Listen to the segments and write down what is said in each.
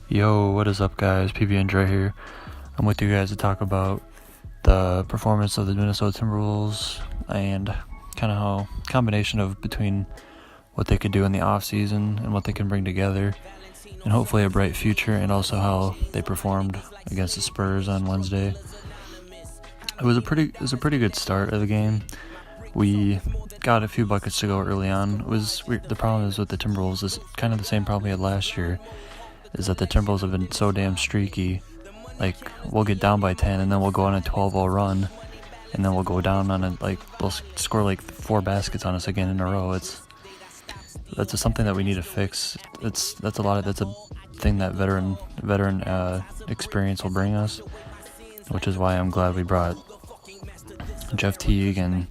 Yo, what is up, guys? PB and Dre here. I'm with you guys to talk about the performance of the Minnesota Timberwolves and kind of how combination of between what they could do in the off season and what they can bring together, and hopefully a bright future, and also how they performed against the Spurs on Wednesday. It was a pretty good start of the game. We got a few buckets to go early on. The problem is with the Timberwolves is kind of the same problem we had last year. Is that the Timberwolves have been so damn streaky. Like, we'll get down by 10 and then we'll go on a 12-0 run, and then we'll go down on it, like they'll score like 4 baskets on us again in a row. That's just something that we need to fix. That's a thing that veteran experience will bring us, which is why I'm glad we brought Jeff Teague and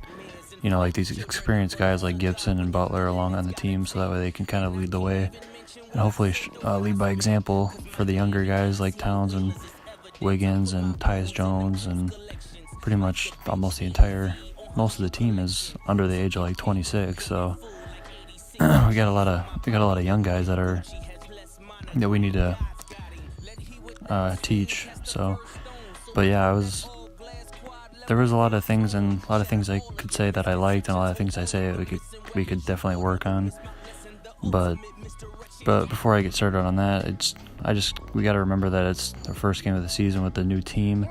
like these experienced guys like Gibson and Butler along on the team, so that way they can kind of lead the way and hopefully lead by example for the younger guys like Towns and Wiggins and Tyus Jones, and pretty much almost most of the team is under the age of like 26. So we got a lot of young guys that we need to teach. So, but yeah, there was a lot of things I could say that I liked, and a lot of things I say we could definitely work on. But before I get started on that, we got to remember that it's the first game of the season with the new team,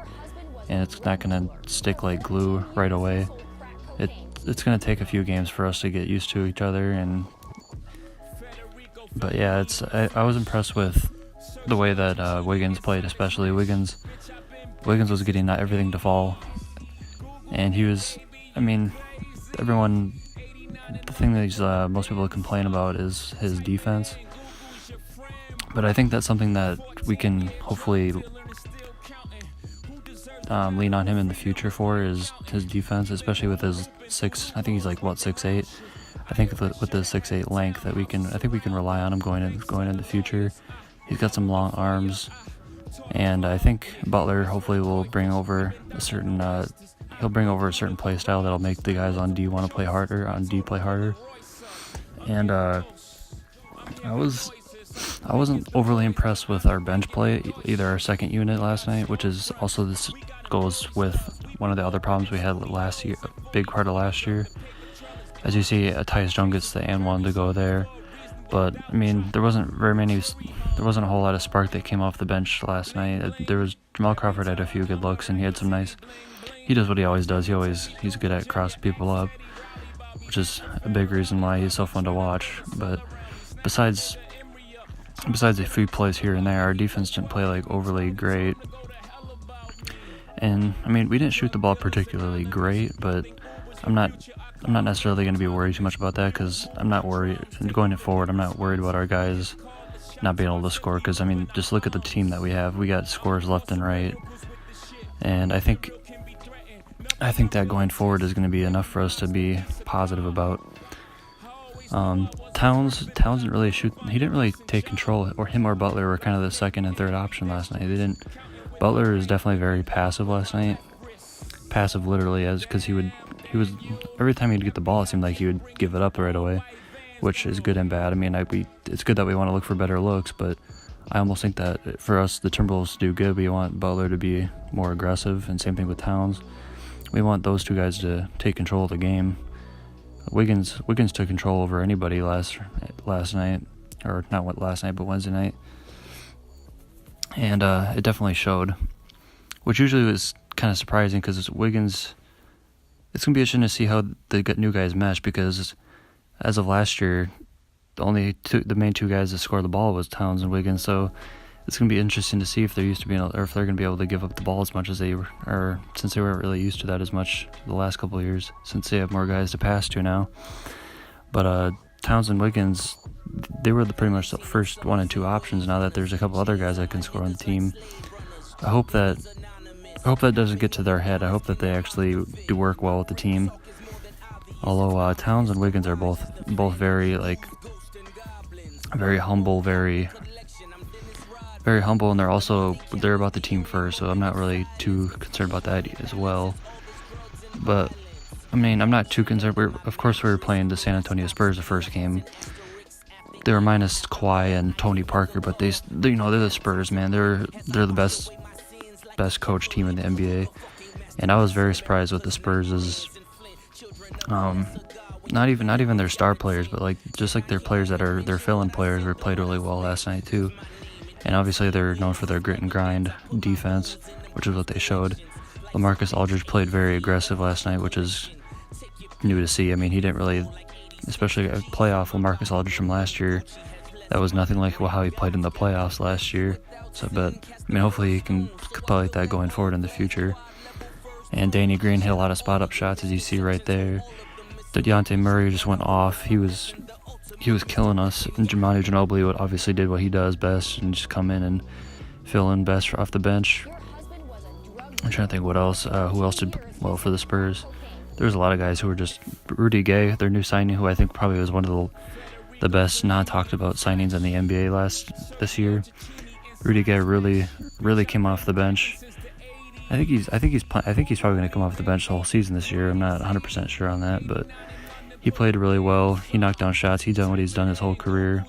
and it's not going to stick like glue right away. It's going to take a few games for us to get used to each other, but yeah, I was impressed with the way that Wiggins played, especially Wiggins was getting everything to fall, and he was, the thing that most people complain about is his defense. But I think that's something that we can hopefully lean on him in the future for, is his defense, especially with his 6. I think he's like 6'8". I think with the 6'8" length that we can rely on him going in the future. He's got some long arms, and I think Butler hopefully will bring over a certain play style that'll make the guys on D want to play harder, on D play harder. And I wasn't overly impressed with our bench play, either our second unit last night, which is also, this goes with one of the other problems we had last year, a big part of last year. As you see, Tyus Jones gets the and one to go there, but there wasn't a whole lot of spark that came off the bench last night. Jamal Crawford had a few good looks, and he does what he always does. He's good at crossing people up, which is a big reason why he's so fun to watch. But besides a few plays here and there, our defense didn't play like overly great. And we didn't shoot the ball particularly great, but I'm not necessarily going to be worried too much about that, because I'm not worried going forward. I'm not worried about our guys not being able to score, because just look at the team that we have. We got scores left and right, and I think that going forward is going to be enough for us to be positive about. Towns didn't really shoot. He didn't really take control, or him or Butler were kind of the second and third option last night. Butler is definitely very passive last night. Passive literally, because he was every time he'd get the ball, it seemed like he would give it up right away, which is good and bad. It's good that we want to look for better looks, but I almost think that for us, the Timberwolves to do good, we want Butler to be more aggressive, and same thing with Towns. We want those two guys to take control of the game. Wiggins took control over anybody last night, or not last night, but Wednesday night, and it definitely showed, which usually was kind of surprising, because Wiggins. It's gonna be interesting to see how the new guys mesh, because as of last year, the main two guys that scored the ball was Towns and Wiggins. So it's gonna be interesting to see if they're used to or if they're gonna be able to give up the ball as much as they were, since they weren't really used to that as much the last couple of years, since they have more guys to pass to now. But Towns and Wiggins, they were pretty much the first 1 and 2 options. Now that there's a couple other guys that can score on the team, I hope that doesn't get to their head. I hope that they actually do work well with the team. Although Towns and Wiggins are both very very humble, very humble, and they're about the team first. So I'm not really too concerned about that as well. But I'm not too concerned. Of course we were playing the San Antonio Spurs the first game, they were minus Kawhi and Tony Parker, but they're the Spurs, man. They're the best coach team in the NBA, and I was very surprised with the Spurs. Not even their star players, but just their players their fill-in players were played really well last night too. And obviously they're known for their grit and grind defense, which is what they showed. LaMarcus Aldridge played very aggressive last night, which is new to see. I mean, he didn't really, especially a playoff LaMarcus Aldridge from last year, that was nothing like how he played in the playoffs last year. But I mean, hopefully he can play like that going forward in the future. And Danny Green hit a lot of spot-up shots, as you see right there. DeJounte Murray just went off. He was killing us. And Jamani Ginobili obviously did what he does best and just come in and fill in best off the bench. I'm trying to think what else. Who else did well for the Spurs? There was a lot of guys who were just... Rudy Gay, their new signing, who I think probably was one of the best not-talked-about signings in the NBA this year. Rudy Gay really came off the bench. I think he's probably going to come off the bench the whole season this year. I'm not 100% sure on that, but he played really well. He knocked down shots. He's done what he's done his whole career.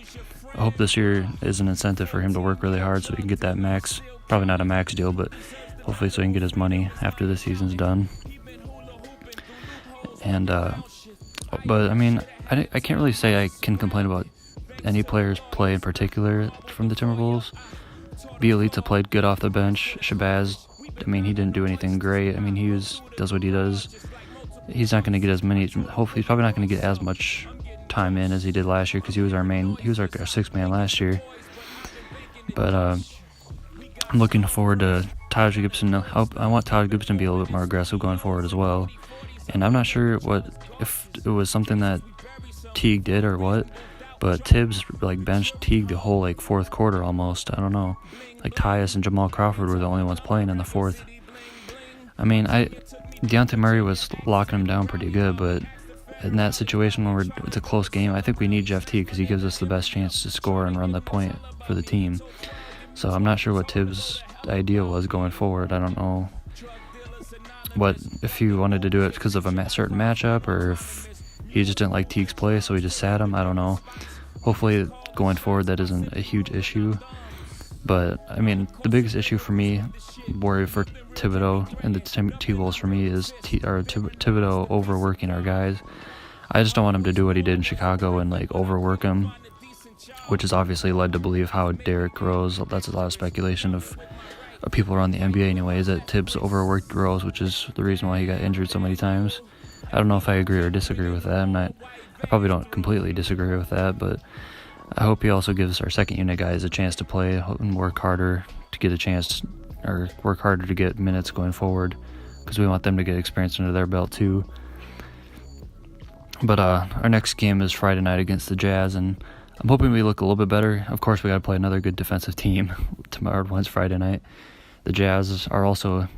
I hope this year is an incentive for him to work really hard so he can get that max, probably not a max deal, but hopefully so he can get his money after the season's done. And but I mean, I can't really say I can complain about any player's play in particular from the Timberwolves. Bielitsa played good off the bench. Shabazz, I mean, he didn't do anything great. I mean, he does what he does. He's not going to get as many. Hopefully, he's probably not going to get as much time in as he did last year because he was our sixth man last year. But I'm looking forward to Taj Gibson. I want Taj Gibson to be a little bit more aggressive going forward as well. And I'm not sure if it was something that Teague did or what, but Tibbs benched Teague the whole fourth quarter almost. I don't know. Tyus and Jamal Crawford were the only ones playing in the fourth. I mean, Dejounte Murray was locking him down pretty good, but in that situation when it's a close game, I think we need Jeff Teague because he gives us the best chance to score and run the point for the team. So I'm not sure what Tibbs' idea was going forward. I don't know if he wanted to do it because of a certain matchup or if he just didn't like Teague's play, so he just sat him. I don't know. Hopefully going forward that isn't a huge issue. But, I mean, the biggest issue for me, worry for Thibodeau and the T-Wolves for me is Thibodeau overworking our guys. I just don't want him to do what he did in Chicago and, overwork him, which has obviously led to believe how Derrick Rose, that's a lot of speculation of people around the NBA anyways, that Tibbs overworked Rose, which is the reason why he got injured so many times. I don't know if I agree or disagree with that. I probably don't completely disagree with that, but I hope he also gives our second unit guys a chance to play and work harder to get a chance, or work harder to get minutes going forward, because we want them to get experience under their belt too. But our next game is Friday night against the Jazz, and I'm hoping we look a little bit better. Of course, we got to play another good defensive team tomorrow. Once Friday night, the Jazz are also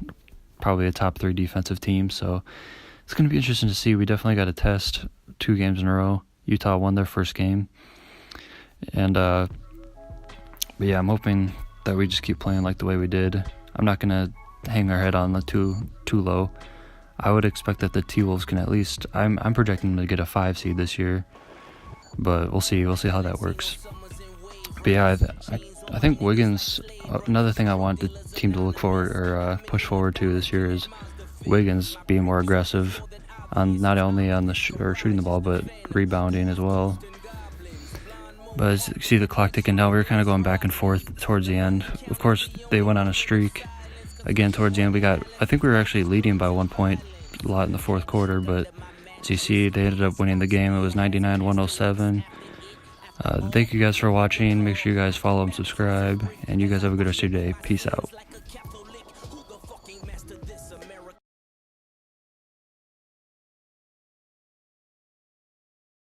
probably a top 3 defensive team, so it's going to be interesting to see. We definitely got to test 2 games in a row. Utah won their first game. And, but yeah, I'm hoping that we just keep playing like the way we did. I'm not going to hang our head on the too low. I would expect that the T-Wolves can at least... I'm projecting them to get a 5 seed this year. But we'll see. We'll see how that works. But yeah, I think Wiggins... Another thing I want the team to look forward or push forward to this year is Wiggins being more aggressive, on not only on the shooting the ball, but rebounding as well. But as you see the clock ticking down, we were kind of going back and forth towards the end. Of course, they went on a streak. Again, towards the end, I think we were actually leading by 1 point a lot in the fourth quarter, but as you see, they ended up winning the game. It was 99-107. Thank you guys for watching. Make sure you guys follow and subscribe, and you guys have a good rest of your day. Peace out.